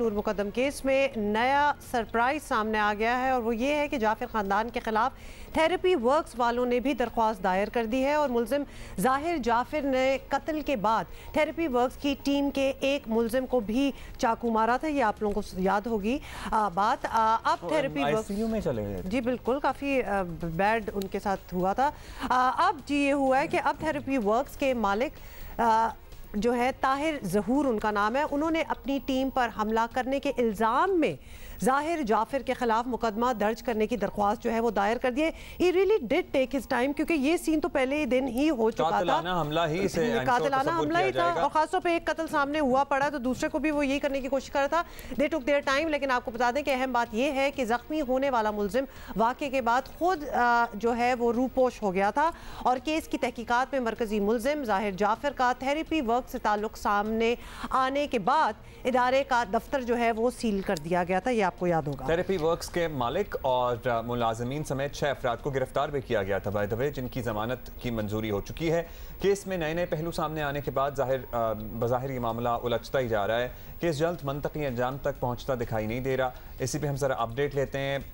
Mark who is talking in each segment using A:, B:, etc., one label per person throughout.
A: नूर मुकदम case में नया surprise सामने आ गया है और वो ये है कि जाफर ख़ानदान के खिलाफ थेरेपी वर्क्स वालों ने भी दरख्वास्त दायर कर दी है और मुलजिम ज़ाहिर जाफर ने कत्ल के बाद थेरेपी वर्क्स की टीम के एक मुलजिम को भी चाकू मारा था। ये आप लोगों को याद होगी बात। अब थेरेपी वर्क्स में चले गए जी, बिल्कुल काफ़ी बैड उनके साथ हुआ था। अब जी ये हुआ है कि अब थेरेपी वर्क्स के मालिक जो है ताहिर ज़हूर उनका नाम है, उन्होंने अपनी टीम पर हमला करने के इल्ज़ाम में ज़ाहिर जाफर के खिलाफ मुकदमा दर्ज करने की दरख्वास्त जो है वो दायर कर दिए। He really did take his time, क्योंकि ये सीन तो पहले ही दिन ही हो चुका था। कातिलाना हमला ही था और खासतौर पे एक कत्ल सामने हुआ पड़ा तो दूसरे को भी वो यही करने की कोशिश कर रहा था। दे टुक देयर टाइम। लेकिन आपको बता दें कि अहम बात ये है कि जख्मी होने वाला मुलजिम वाक़े के बाद खुद जो है वो रूपोश हो गया था और केस की तहकीकात में मरकजी मुलजिम ज़ाहिर जाफर का थेरेपी वर्क से ताल्लुक सामने आने के बाद इदारे का दफ्तर जो है वो सील कर दिया गया था। ये आपको याद होगा।
B: थेरेपी वर्क्स के मालिक और मुलाजमीन समेत 6 अफराद को गिरफ्तार भी किया गया था बाय द वे, जिनकी जमानत की मंजूरी हो चुकी है। केस में नए नए पहलू सामने आने के बाद बज़ाहिर ये मामला उलझता ही जा रहा है। केस जल्द मंतकी अंजाम तक पहुंचता दिखाई नहीं दे रहा। इसी पे हम जरा अपडेट लेते हैं।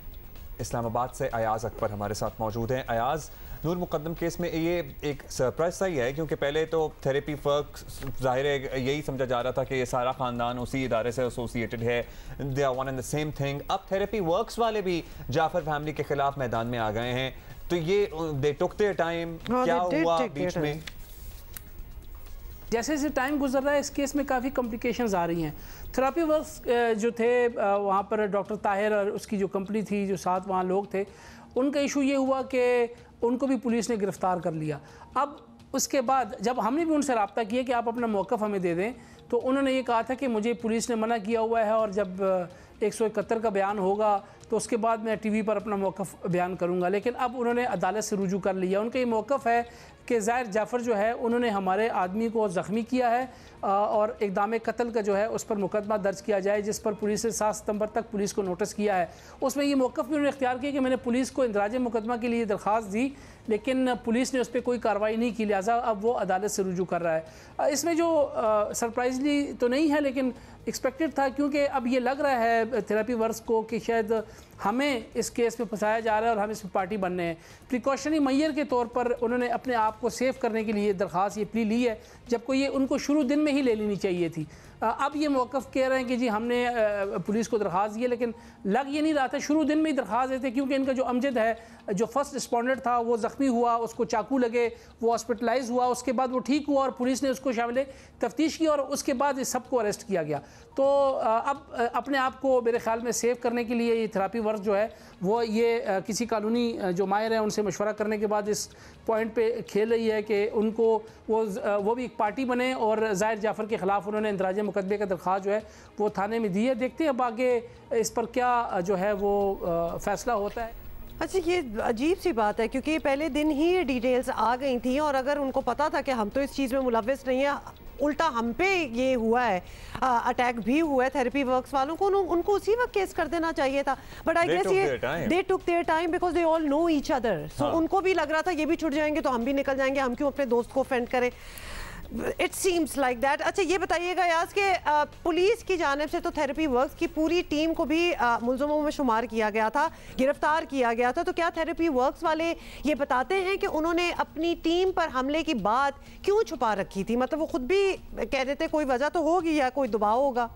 B: इस्लामाबाद से अयाज अकबर हमारे साथ मौजूद हैं। अयाज, नूर मुकदम केस में ये एक सरप्राइज सा ही है, क्योंकि पहले तो थेरेपी वर्क ज़ाहिर है यही समझा जा रहा था कि ये सारा ख़ानदान उसी इदारे से एसोसिएटेड है, they are one and the same thing. अब थेरेपी वर्क्स वाले भी जाफर फैमिली के खिलाफ मैदान में आ गए हैं, तो ये दे टुक देयर टाइम। क्या हुआ बीच में?
C: जैसे जैसे टाइम गुजर रहा है इस केस में काफ़ी कॉम्प्लिकेशंस आ रही हैं। थेरेपी वर्क्स जो थे वहाँ पर डॉक्टर ताहिर और उसकी जो कंपनी थी, जो साथ वहाँ लोग थे, उनका इशू ये हुआ कि उनको भी पुलिस ने गिरफ़्तार कर लिया। अब उसके बाद जब हमने भी उनसे रब्ता किया कि आप अपना मौक़िफ़ हमें दे दें, तो उन्होंने ये कहा था कि मुझे पुलिस ने मना किया हुआ है और जब 171 का बयान होगा तो उसके बाद मैं टीवी पर अपना मौक़िफ़ बयान करूंगा। लेकिन अब उन्होंने अदालत से रुजू कर लिया। उनका ये मौक़िफ़ है कि ज़ाहिर जाफ़र जो है उन्होंने हमारे आदमी को ज़ख्मी किया है और इक़दाम कत्ल का जो है उस पर मुकदमा दर्ज किया जाए, जिस पर पुलिस ने 7 सितंबर तक पुलिस को नोटिस किया है। उसमें ये मौक़िफ़ भी उन्होंने इख्तियार किया कि मैंने पुलिस को इंदराज मुकदमा के लिए दरख्वास्त दी, लेकिन पुलिस ने उस पर कोई कार्रवाई नहीं की, लिहाजा अब वो अदालत से रुजू कर रहा है। इसमें जो सरप्राइजली तो नहीं है लेकिन एक्सपेक्टेड था, क्योंकि अब ये लग रहा है थेरेपी वर्क्स को कि शायद हमें इस केस में फंसाया जा रहा है और हम इसमें पार्टी बनने हैं। प्रिकॉशनरी मैयर के तौर पर उन्होंने अपने आप को सेव करने के लिए दरख्वास्त ये प्ली ली है, जबकि ये उनको शुरू दिन में ही ले लेनी चाहिए थी। अब ये मौक़िफ़ कह रहे हैं कि जी हमने पुलिस को दरख्वास्त दी है, लेकिन लग ये नहीं रहा था शुरू दिन में ही दरख्वास्त देते, क्योंकि इनका जो अमजद है, जो फर्स्ट रिस्पॉन्डेंट था, वो ज़ख्मी हुआ, उसको चाकू लगे, वो हॉस्पिटलाइज हुआ, उसके बाद वो ठीक हुआ और पुलिस ने उसको शामिल तफ्तीश की और उसके बाद इस सबको अरेस्ट किया गया। तो अब अपने आप को मेरे ख्याल में सेव करने के लिए ये थेरेपी वर्क जो है वो ये किसी कानूनी जो माहिर हैं उनसे मशवरा करने के बाद इस पॉइंट पे खेल रही है कि उनको वो भी एक पार्टी बने और ज़ाहिर जाफ़र के ख़िलाफ़ उन्होंने इंदराज मुकदमे का दरख्वास्त जो है वो थाने में दी है। देखते हैं अब आगे इस पर क्या जो है वो फ़ैसला होता है।
A: अच्छा, ये अजीब सी बात है क्योंकि पहले दिन ही ये डिटेल्स आ गई थी और अगर उनको पता था कि हम तो इस चीज़ में मुलव्विस नहीं है, उल्टा हम पे ये हुआ है, अटैक भी हुआ है थेरेपी वर्क्स वालों को, उनको उसी वक्त केस कर देना चाहिए था। बट आई गेस ये they took their time because they all know each other. So उनको भी लग रहा था ये भी छुट जाएंगे तो हम भी निकल जाएंगे, हम क्यों अपने दोस्त को ऑफेंड करें। It seems like that. अच्छा, ये बताइएगा याज कि पुलिस की जानिब से तो थेरेपी वर्क्स की पूरी टीम को भी मुलज़िमों में शुमार किया गया था, गिरफ्तार किया गया था, तो क्या थेरेपी वर्क्स वाले ये बताते हैं कि उन्होंने अपनी टीम पर हमले की बात क्यों छुपा रखी थी? मतलब वो खुद भी कह देते कोई वजह तो होगी या कोई दबाव होगा।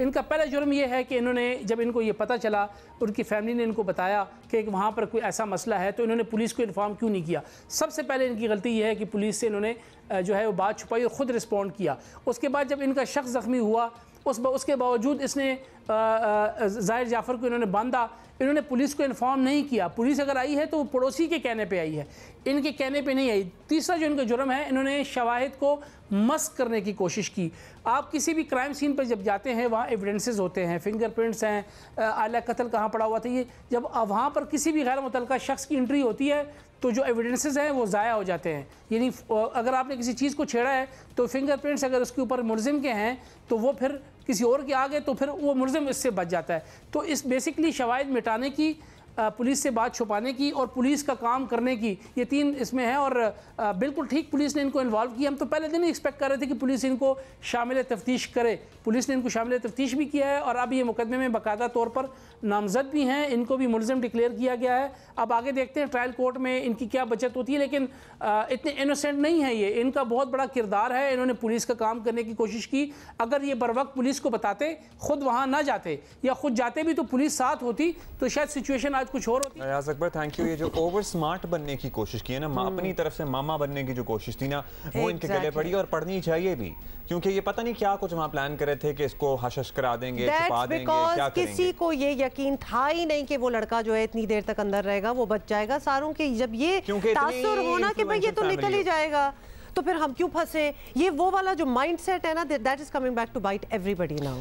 C: इनका पहला जुर्म ये है कि इन्होंने जब इनको ये पता चला, उनकी फैमिली ने इनको बताया कि वहाँ पर कोई ऐसा मसला है, तो इन्होंने पुलिस को इन्फॉर्म क्यों नहीं किया। सबसे पहले इनकी गलती ये है कि पुलिस से इन्होंने जो है वो बात छुपाई और ख़ुद रिस्पॉन्ड किया। उसके बाद जब इनका शख्स ज़ख्मी हुआ उसके बावजूद इसने ज़ाहिर जाफ़र को इन्होंने बांधा, इन्होंने पुलिस को इन्फॉर्म नहीं किया। पुलिस अगर आई है तो वो पड़ोसी के कहने पे आई है, इनके कहने पे नहीं आई। तीसरा जो इनका जुर्म है, इन्होंने शवाहिद को मस्क करने की कोशिश की। आप किसी भी क्राइम सीन पर जब जाते हैं वहाँ एविडेंसेस होते हैं, फिंगरप्रिंट्स हैं, आला कत्ल कहाँ पड़ा हुआ था, ये जब वहाँ पर किसी भी गैर मुतल्लका शख्स की एंट्री होती है तो जो एविडेंसेस हैं वो ज़ाया हो जाते हैं। यानी अगर आपने किसी चीज़ को छेड़ा है तो फिंगरप्रिंट्स अगर उसके ऊपर मुलजिम के हैं तो वो फिर किसी और के आ गए तो फिर वो मुलजिम इससे बच जाता है। तो इस बेसिकली शवाहिद मिटाने की पुलिस से बात छुपाने की और पुलिस का काम करने की, ये 3 इसमें है। और बिल्कुल ठीक पुलिस ने इनको इन्वॉल्व किया। हम तो पहले दिन ही एक्सपेक्ट कर रहे थे कि पुलिस इनको शामिल तफ्तीश करे। पुलिस ने इनको शामिल तफ्तीश भी किया है और अब ये मुकदमे में बाकायदा तौर पर नामजद भी हैं, इनको भी मुलजिम डिक्लेयर किया गया है। अब आगे देखते हैं ट्रायल कोर्ट में इनकी क्या बचत होती है, लेकिन इतने इनोसेंट नहीं है ये, इनका बहुत बड़ा किरदार है। इन्होंने पुलिस का काम करने की कोशिश की। अगर ये बर वक्त पुलिस को बताते, खुद वहाँ ना जाते या खुद जाते भी तो पुलिस साथ होती, तो शायद सिचुएशन आज कुछ और होती।
B: Ayaz Akbar, thank you. ये जो ओवर स्मार्ट बनने की कोशिश की है ना, अपनी तरफ से मामा बनने की जो कोशिश थी ना, वो इनके गले पड़ी और पढ़नी चाहिए भी, क्योंकि ये पता नहीं क्या कुछ वहाँ प्लान कर रहे थे कि इसको हश करा देंगे, छुपा देंगे, क्या करेंगे।
A: किसी को ये यकीन था ही नहीं कि वो लड़का जो है इतनी देर तक अंदर रहेगा, वो बच जाएगा। सारों के जब ये तासुर होना कि भाई ये तो निकल ही जाएगा, तो फिर हम क्यों फंसे। ये वो वाला जो माइंडसेट है ना, that is coming back to bite everybody now.